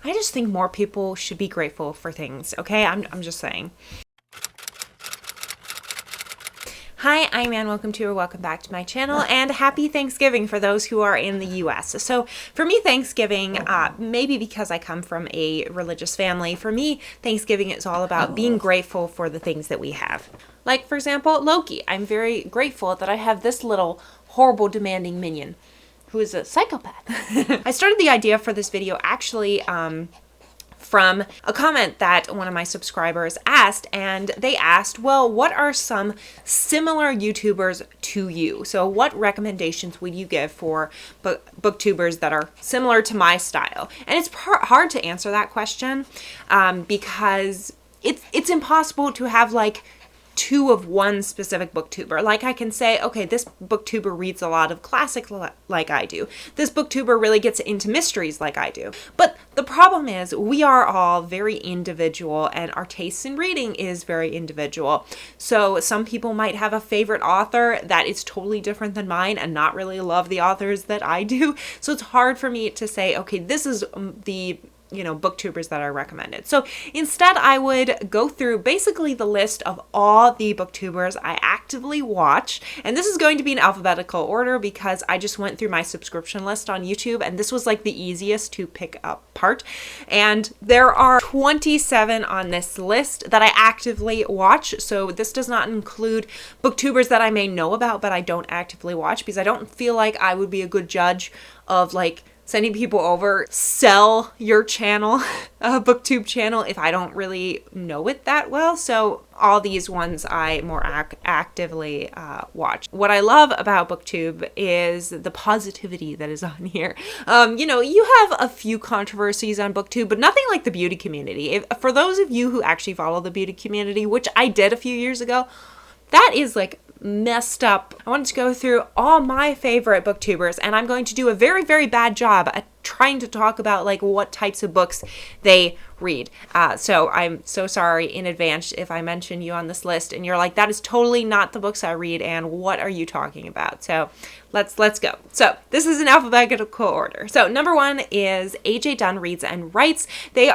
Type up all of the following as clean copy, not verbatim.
I just think more people should be grateful for things, okay? I'm just saying. Hi, I'm Ann. Welcome back to my channel, and happy Thanksgiving for those who are in the US. So for me, Thanksgiving, maybe because I come from a religious family, for me, Thanksgiving is all about being grateful for the things that we have. Like, for example, Loki. I'm very grateful that I have this little horrible demanding minion who is a psychopath. I started the idea for this video actually from a comment that one of my subscribers asked, and they asked, well, what are some similar YouTubers to you? So what recommendations would you give for booktubers that are similar to my style? And it's hard to answer that question because it's impossible to have like two of one specific booktuber. Like I can say, okay, this booktuber reads a lot of classic like I do. This booktuber really gets into mysteries like I do. But the problem is we are all very individual and our tastes in reading is very individual. So some people might have a favorite author that is totally different than mine and not really love the authors that I do. So it's hard for me to say, okay, this is the booktubers that are recommended. So instead I would go through basically the list of all the booktubers I actively watch. And this is going to be in alphabetical order because I just went through my subscription list on YouTube and this was like the easiest to pick apart. And there are 27 on this list that I actively watch. So this does not include booktubers that I may know about, but I don't actively watch because I don't feel like I would be a good judge of like sending people over, sell your channel, a booktube channel, if I don't really know it that well. So all these ones I more actively watch. What I love about booktube is the positivity that is on here. You have a few controversies on booktube, but nothing like the beauty community. For those of you who actually follow the beauty community, which I did a few years ago, that is like messed up. I wanted to go through all my favorite booktubers, and I'm going to do a very, very bad job at trying to talk about like what types of books they read. So I'm so sorry in advance if I mention you on this list and you're like, that is totally not the books I read, and what are you talking about? So let's go. So this is in alphabetical order. So number one is AJ Dunn Reads and Writes. They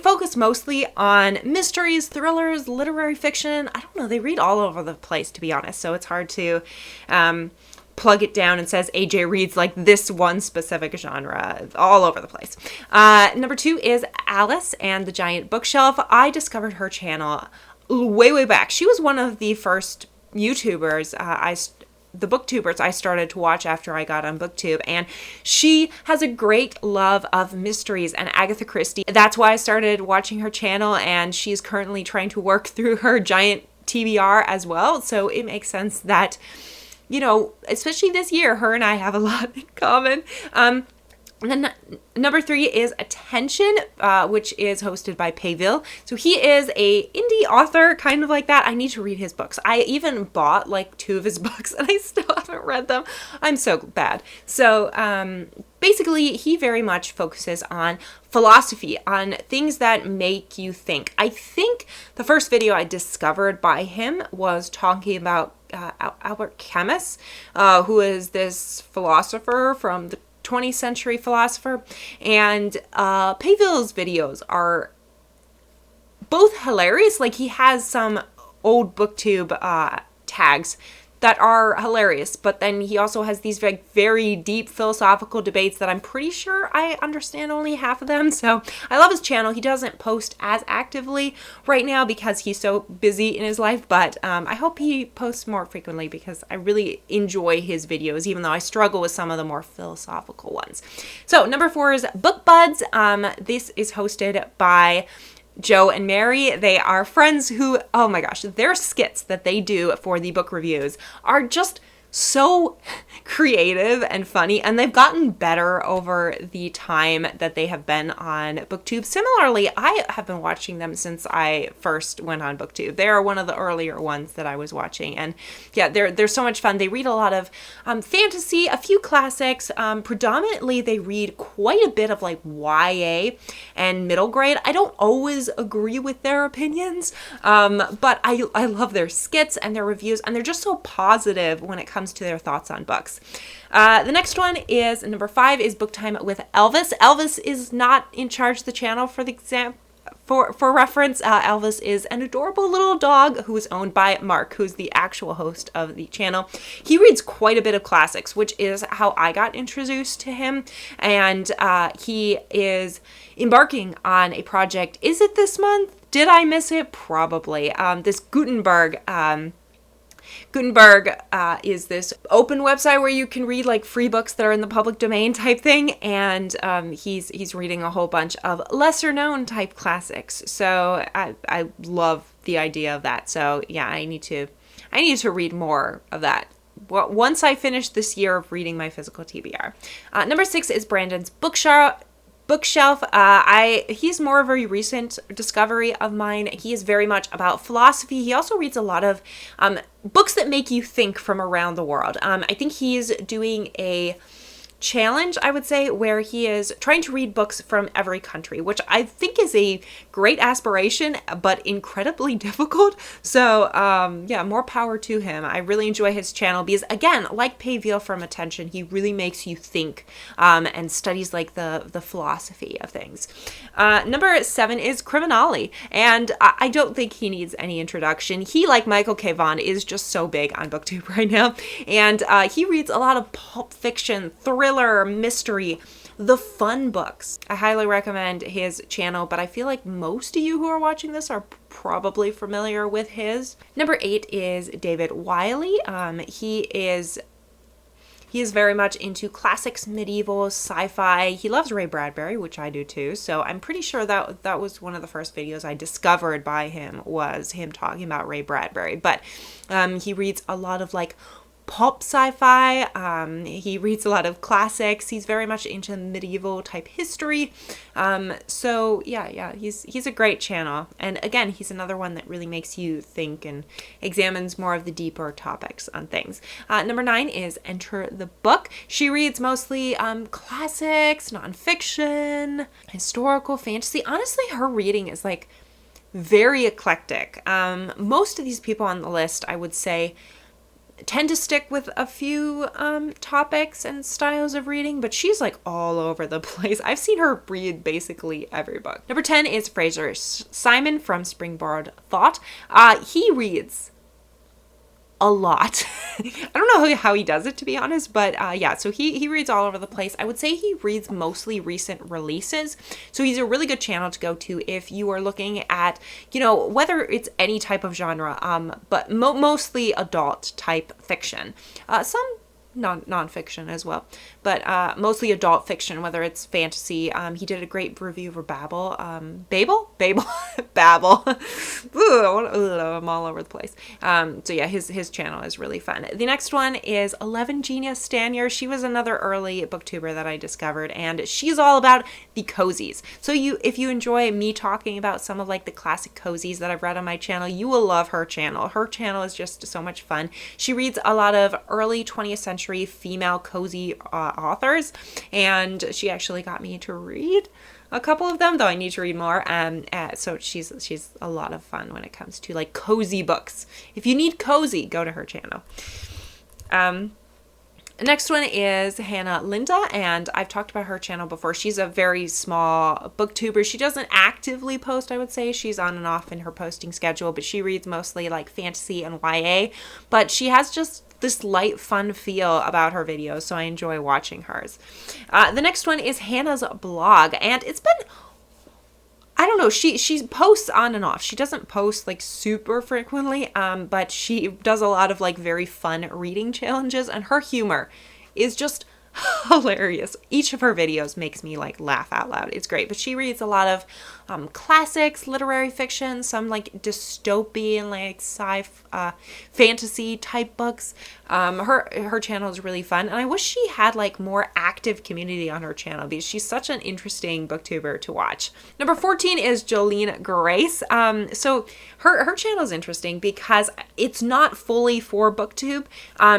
focus mostly on mysteries, thrillers, literary fiction. I don't know, they read all over the place, to be honest, so it's hard to plug it down and says AJ reads like this one specific genre, all over the place. Number two is Alice and the Giant Bookshelf. I discovered her channel way back. She was one of the first YouTubers the booktubers I started to watch after I got on BookTube, and she has a great love of mysteries and Agatha Christie. That's why I started watching her channel, and she's currently trying to work through her giant TBR as well, so it makes sense that, especially this year, her and I have a lot in common. And then number three is Attention, which is hosted by Payville. So he is a indie author, kind of like that. I need to read his books. I even bought like 2 of his books and I still haven't read them. I'm so bad. So basically, he very much focuses on philosophy, on things that make you think. I think the first video I discovered by him was talking about Albert Camus, who is this philosopher from the 20th century philosopher, and Payville's videos are both hilarious. Like, he has some old booktube tags that are hilarious, but then he also has these very deep philosophical debates that I'm pretty sure I understand only half of them. So I love his channel. He doesn't post as actively right now because he's so busy in his life, but I hope he posts more frequently because I really enjoy his videos, even though I struggle with some of the more philosophical ones. So number 4 is Book Buds. This is hosted by Joe and Mary. They are friends who, oh my gosh, their skits that they do for the book reviews are just so creative and funny, and they've gotten better over the time that they have been on BookTube. Similarly, I have been watching them since I first went on BookTube. They are one of the earlier ones that I was watching, and yeah, they're so much fun. They read a lot of fantasy, a few classics. Predominantly, they read quite a bit of like YA and middle grade. I don't always agree with their opinions, but I love their skits and their reviews, and they're just so positive when it comes comes to their thoughts on books. The next one is number 5 is Book Time with Elvis. Elvis is not in charge of the channel for the example. For reference, Elvis is an adorable little dog who is owned by Mark, who's the actual host of the channel. He reads quite a bit of classics, which is how I got introduced to him. And he is embarking on a project. Is it this month? Did I miss it? Probably. This Gutenberg is this open website where you can read like free books that are in the public domain type thing, and he's reading a whole bunch of lesser known type classics. So I love the idea of that. So yeah, I need to read more of that. Well, once I finish this year of reading my physical TBR. Number 6 is Brandon's bookshelf. He's more of a recent discovery of mine. He is very much about philosophy. He also reads a lot of books that make you think from around the world. I think he's doing a challenge, I would say, where he is trying to read books from every country, which I think is a great aspiration, but incredibly difficult. So yeah, more power to him. I really enjoy his channel because, again, like Pay Veal from Attention, he really makes you think and studies like the philosophy of things. Number 7 is CriminOlly, and I don't think he needs any introduction. He, like Michael K. Vaughan, is just so big on BookTube right now, and he reads a lot of pulp fiction, thriller, mystery, the fun books. I highly recommend his channel, but I feel like most of you who are watching this are probably familiar with his. Number 8 is David Wiley. He is very much into classics, medieval, sci-fi. He loves Ray Bradbury, which I do too. So I'm pretty sure that was one of the first videos I discovered by him, was him talking about Ray Bradbury. But he reads a lot of like pulp sci-fi. He reads a lot of classics. He's very much into medieval type history. So yeah, he's a great channel. And again, he's another one that really makes you think and examines more of the deeper topics on things. Number 9 is Enter the Book. She reads mostly classics, nonfiction, historical, fantasy. Honestly, her reading is like very eclectic. Most of these people on the list, I would say, tend to stick with a few topics and styles of reading, but she's like all over the place. I've seen her read basically every book. Number 10 is Fraser Simon from Springboard Thought. He reads a lot. I don't know how he does it, to be honest, but yeah, so he reads all over the place. I would say he reads mostly recent releases, so he's a really good channel to go to if you are looking at, you know, whether it's any type of genre, but mostly adult type fiction. Some non-fiction as well, but mostly adult fiction, whether it's fantasy. He did a great review for Babel. Babel. I'm all over the place. So yeah, his channel is really fun. The next one is 11 Gina Stanyer. She was another early booktuber that I discovered, and she's all about the cozies. So if you enjoy me talking about some of like the classic cozies that I've read on my channel, you will love her channel. Her channel is just so much fun. She reads a lot of early 20th century female cozy authors, and she actually got me to read a couple of them, though I need to read more. So she's a lot of fun when it comes to like cozy books. If you need cozy, go to her channel. Next one is lynda, and I've talked about her channel before. She's a very small booktuber. She doesn't actively post, I would say. She's on and off in her posting schedule, but she reads mostly like fantasy and YA, but she has just this light, fun feel about her videos, so I enjoy watching hers. The next one is Hannah's blog, and it's been, I don't know, she posts on and off. She doesn't post like super frequently, but she does a lot of like very fun reading challenges, and her humor is just hilarious. Each of her videos makes me like laugh out loud. It's great. But she reads a lot of classics, literary fiction, some like dystopian, like fantasy type books. Her channel is really fun, and I wish she had like more active community on her channel because she's such an interesting booktuber to watch. Number 14 is Joelle Grace. So her channel is interesting because it's not fully for booktube.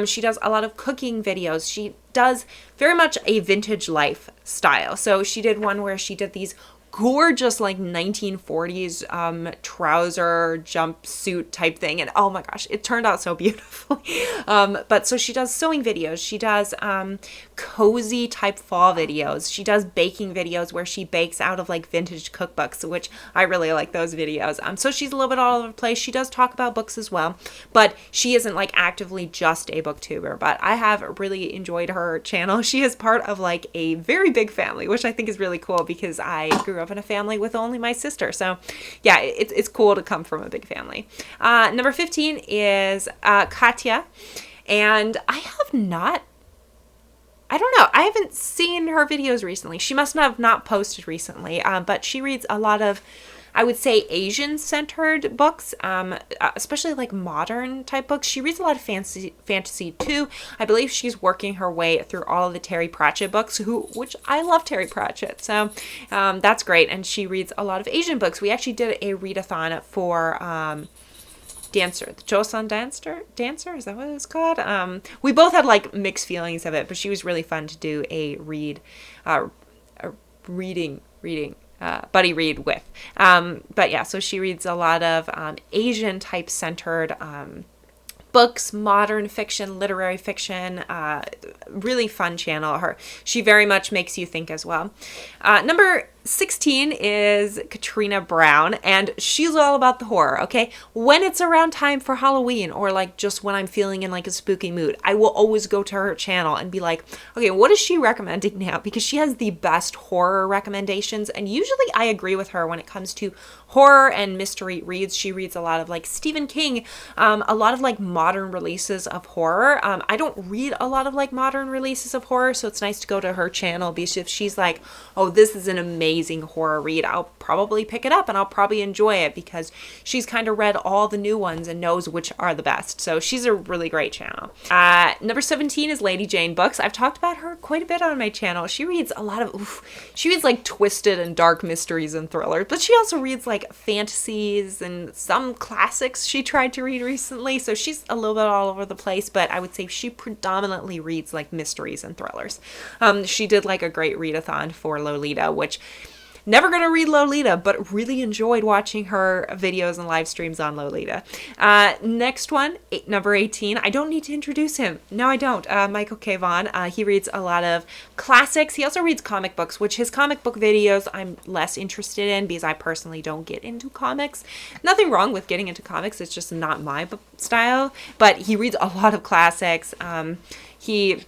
She does a lot of cooking videos. She does very much a vintage life style. So she did one where she did these gorgeous like 1940s trouser jumpsuit type thing, and oh my gosh, it turned out so beautifully. But so she does sewing videos, she does cozy type fall videos, she does baking videos where she bakes out of like vintage cookbooks, which I really like those videos. So she's a little bit all over the place. She does talk about books as well, but she isn't like actively just a booktuber. But I have really enjoyed her channel. She is part of like a very big family, which I think is really cool because I grew up in a family with only my sister. So yeah, it's cool to come from a big family. Number 15 is Katja, and I don't know, I haven't seen her videos recently. She must have not posted recently, but she reads a lot of, I would say, Asian-centered books, especially like modern type books. She reads a lot of fantasy too. I believe she's working her way through all of the Terry Pratchett books, which I love Terry Pratchett, so that's great. And she reads a lot of Asian books. We actually did a readathon for Dancer, the Joseon Dancer, is that what it was called? We both had like mixed feelings of it, but she was really fun to do a reading buddy read with. But yeah, so she reads a lot of Asian type centered books, modern fiction, literary fiction, really fun channel. She very much makes you think as well. Number 16 is Katrina Brown, and she's all about the horror, okay? When it's around time for Halloween, or like just when I'm feeling in like a spooky mood, I will always go to her channel and be like, okay, what is she recommending now? Because she has the best horror recommendations, and usually I agree with her when it comes to horror and mystery reads. She reads a lot of like Stephen King, a lot of like modern releases of horror. I don't read a lot of like modern releases of horror, so it's nice to go to her channel because if she's like, oh, this is an amazing horror read, I'll probably pick it up and I'll probably enjoy it because she's kind of read all the new ones and knows which are the best. So she's a really great channel. Number 17 is Lady Jane Books. I've talked about her quite a bit on my channel. She reads a lot of, she reads like twisted and dark mysteries and thrillers, but she also reads like fantasies and some classics she tried to read recently. So she's a little bit all over the place, but I would say she predominantly reads like mysteries and thrillers. She did like a great readathon for Lolita, which never gonna read Lolita, but really enjoyed watching her videos and live streams on Lolita. Next one, number 18. I don't need to introduce him. No, I don't. Michael K. Vaughan. He reads a lot of classics. He also reads comic books, which his comic book videos I'm less interested in because I personally don't get into comics. Nothing wrong with getting into comics. It's just not my style. But he reads a lot of classics. He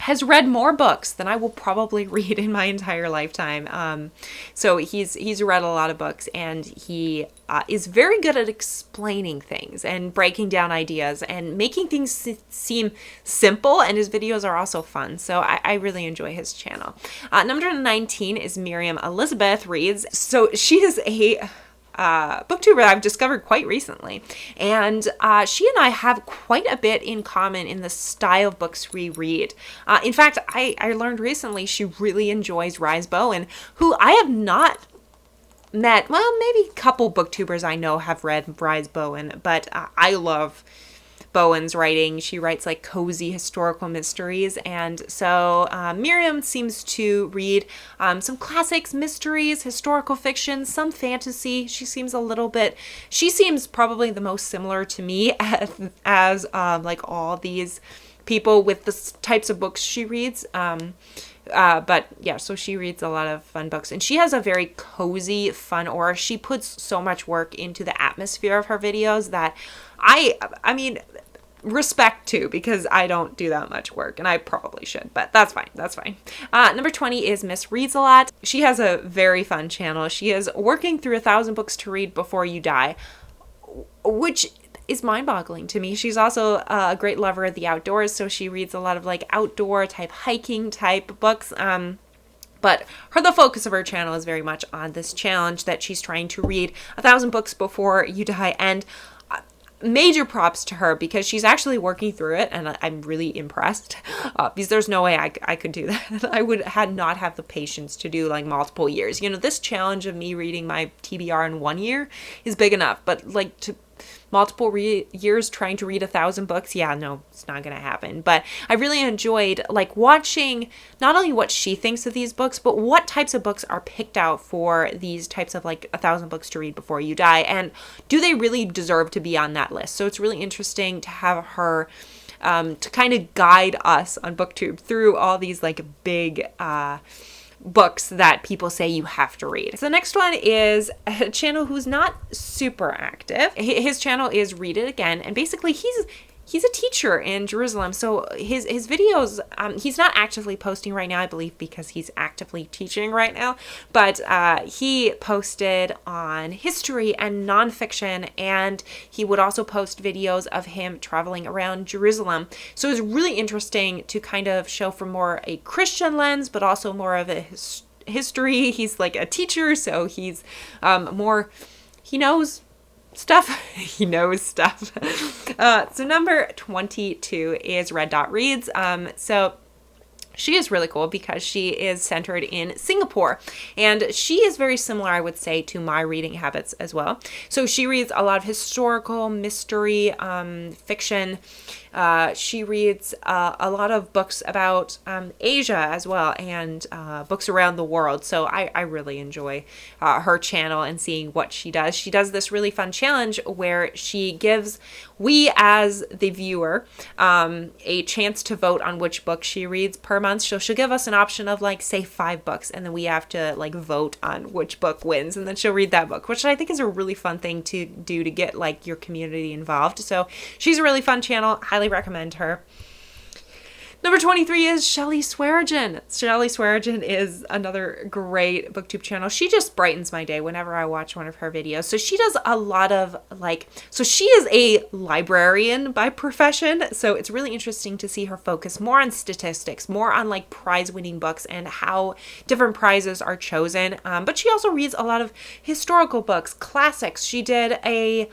has read more books than I will probably read in my entire lifetime. So he's read a lot of books, and he is very good at explaining things and breaking down ideas and making things seem simple, and his videos are also fun. So I really enjoy his channel. Number 19 is Miriam Elizabeth Reads. So she is a booktuber I've discovered quite recently, and she and I have quite a bit in common in the style of books we read. In fact, I learned recently she really enjoys Rise Bowen, who I have not met. Well, maybe a couple booktubers I know have read Rise Bowen, but I love Bowen's writing. She writes like cozy historical mysteries, and so Miriam seems to read some classics, mysteries, historical fiction, some fantasy. She seems probably the most similar to me as like all these people with the types of books she reads. But yeah, so she reads a lot of fun books, and she has a very cozy, fun aura. She puts so much work into the atmosphere of her videos that I mean, respect to, because I don't do that much work, and I probably should, but that's fine. Number 20 is MsReads A. She has a very fun channel. She is working through 1,000 books to read before you die, which is mind-boggling to me. She's also a great lover of the outdoors, so she reads a lot of like outdoor type, hiking type books. But the focus of her channel is very much on this challenge that she's trying to read 1,000 books before you die, and major props to her because she's actually working through it, and I'm really impressed because there's no way I could do that. I would not have the patience to do like multiple years. You know, this challenge of me reading my TBR in 1 year is big enough, but like to multiple years trying to read 1,000 books. Yeah, no, it's not going to happen. But I really enjoyed like watching not only what she thinks of these books, but what types of books are picked out for these types of like 1,000 books to read before you die. And do they really deserve to be on that list? So it's really interesting to have her to kind of guide us on BookTube through all these like big books that people say you have to read. So the next one is a channel who's not super active. His channel is Read It Again, and basically he's a teacher in Jerusalem. So his videos, he's not actively posting right now, I believe, because he's actively teaching right now. But he posted on history and nonfiction, and he would also post videos of him traveling around Jerusalem. So it's really interesting to kind of show from more a Christian lens, but also more of a history. He's like a teacher, so he's more, he knows stuff. He knows stuff. So number 22 is Red Dot Reads. So she is really cool because she is centered in Singapore, and she is very similar, I would say, to my reading habits as well. So she reads a lot of historical, mystery, fiction. She reads a lot of books about Asia as well, and books around the world. So I really enjoy her channel and seeing what she does. She does this really fun challenge where she gives we as the viewer a chance to vote on which book she reads per month. So she'll give us an option of like, say, 5 books, and then we have to like vote on which book wins, and then she'll read that book, which I think is a really fun thing to do to get like your community involved. So she's a really fun channel. Highly recommend her. Number 23 is Shelly Swearingen. Shelly Swearingen is another great BookTube channel. She just brightens my day whenever I watch one of her videos. So she does a lot of so she is a librarian by profession. So it's really interesting to see her focus more on statistics, more on like prize-winning books and how different prizes are chosen. But she also reads a lot of historical books, classics. She did a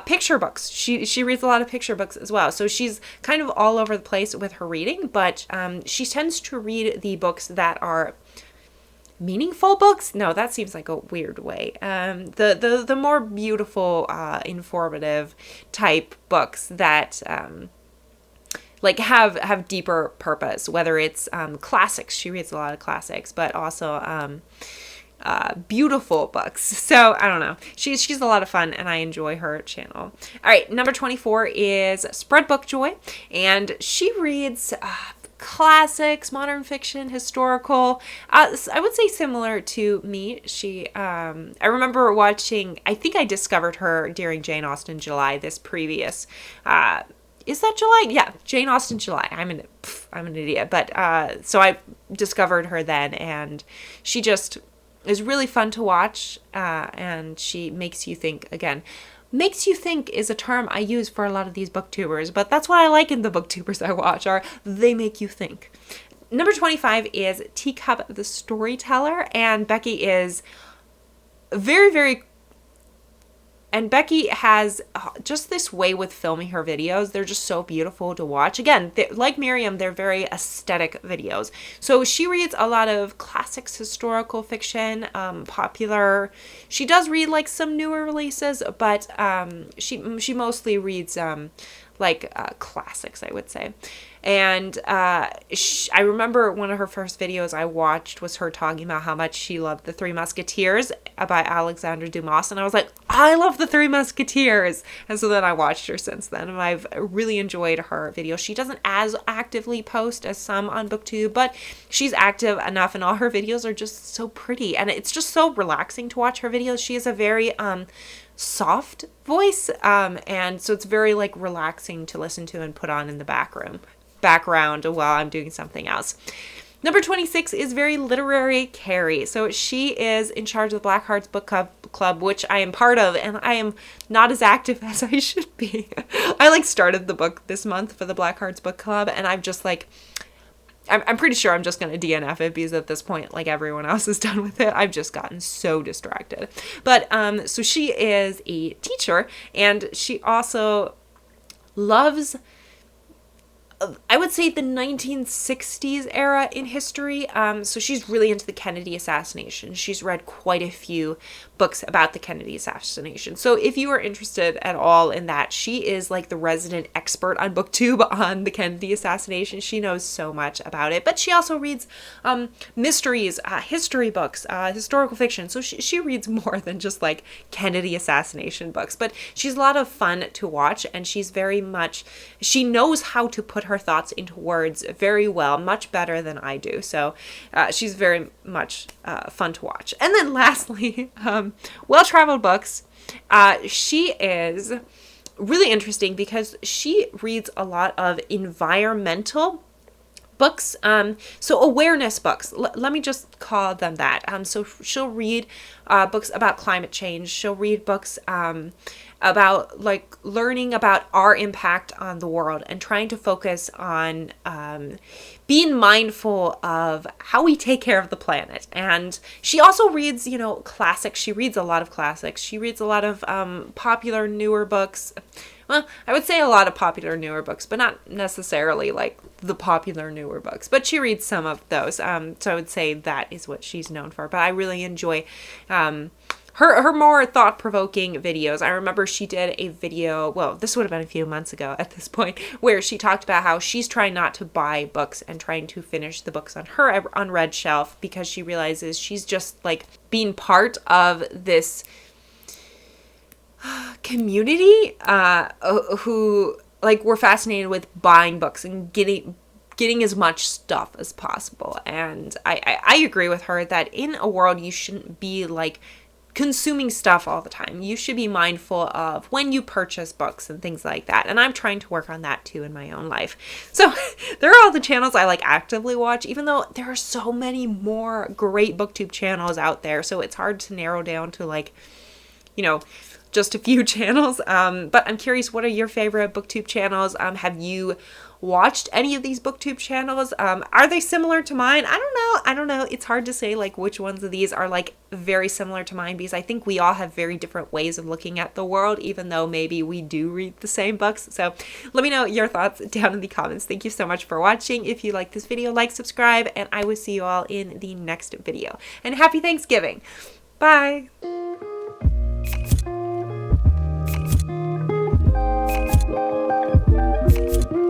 picture books. She reads a lot of picture books as well. So she's kind of all over the place with her reading, but she tends to read the books that are meaningful books. No, that seems like a weird way. The more beautiful, informative type books that like have deeper purpose. Whether it's classics, she reads a lot of classics, but also beautiful books. So I don't know. She's a lot of fun, and I enjoy her channel. All right, number 24 is Spread Book Joy, and she reads classics, modern fiction, historical. I would say similar to me. She I remember watching, I think I discovered her during Jane Austen July, this previous is that July? Yeah, Jane Austen July. I'm an idiot. But so I discovered her then, and she just is really fun to watch, and she makes you think. Again, makes you think is a term I use for a lot of these booktubers, but that's what I like in the booktubers I watch, are they make you think. Number 25 is Teacup the Storyteller, and Becky is very, very... And Becky has just this way with filming her videos. They're just so beautiful to watch. Again, like Miriam, they're very aesthetic videos. So she reads a lot of classics, historical fiction, popular. She does read like some newer releases, but she mostly reads classics, I would say. And I remember one of her first videos I watched was her talking about how much she loved The Three Musketeers by Alexandre Dumas, and I was like, I love The Three Musketeers. And so then I watched her since then, and I've really enjoyed her videos. She doesn't as actively post as some on BookTube, but she's active enough, and all her videos are just so pretty, and it's just so relaxing to watch her videos. She has a very soft voice, and so it's very like relaxing to listen to and put on in the background while I'm doing something else. Number 26 is very literary Kari. So she is in charge of the Black Hearts Book Club, which I am part of, and I am not as active as I should be. I started the book this month for the Black Hearts Book Club, and I'm just I'm pretty sure I'm just going to DNF it, because at this point, like everyone else is done with it. I've just gotten so distracted. But so she is a teacher, and she also loves I would say the 1960s era in history. So she's really into the Kennedy assassination. She's read quite a few books about the Kennedy assassination. So if you are interested at all in that, she is like the resident expert on BookTube on the Kennedy assassination. She knows so much about it. But she also reads mysteries, history books, historical fiction. So she reads more than just like Kennedy assassination books. But she's a lot of fun to watch, and she's very much, she knows how to put her thoughts into words very well, much better than I do. So she's very much fun to watch. And then lastly, Well-Traveled Books. She is really interesting because she reads a lot of environmental books, so awareness books. Let me just call them that. So she'll read books about climate change. She'll read books about like learning about our impact on the world and trying to focus on being mindful of how we take care of the planet. And she also reads, classics. She reads a lot of classics. She reads a lot of popular newer books. Well, I would say a lot of popular newer books, but not necessarily like the popular newer books. But she reads some of those. So I would say that is what she's known for. But I really enjoy her more thought-provoking videos. I remember she did a video, well, this would have been a few months ago at this point, where she talked about how she's trying not to buy books and trying to finish the books on her unread shelf because she realizes she's just like being part of this community who like were fascinated with buying books and getting as much stuff as possible. And I agree with her that in a world you shouldn't be like consuming stuff all the time. You should be mindful of when you purchase books and things like that. And I'm trying to work on that too in my own life. So there are all the channels I like actively watch, even though there are so many more great BookTube channels out there. So it's hard to narrow down to like, just a few channels. But I'm curious, what are your favorite BookTube channels? Have you watched any of these BookTube channels? Are they similar to mine? I don't know. It's hard to say like which ones of these are like very similar to mine, because I think we all have very different ways of looking at the world, even though maybe we do read the same books. So let me know your thoughts down in the comments. Thank you so much for watching. If you like this video, like, subscribe, and I will see you all in the next video. And happy Thanksgiving. Bye.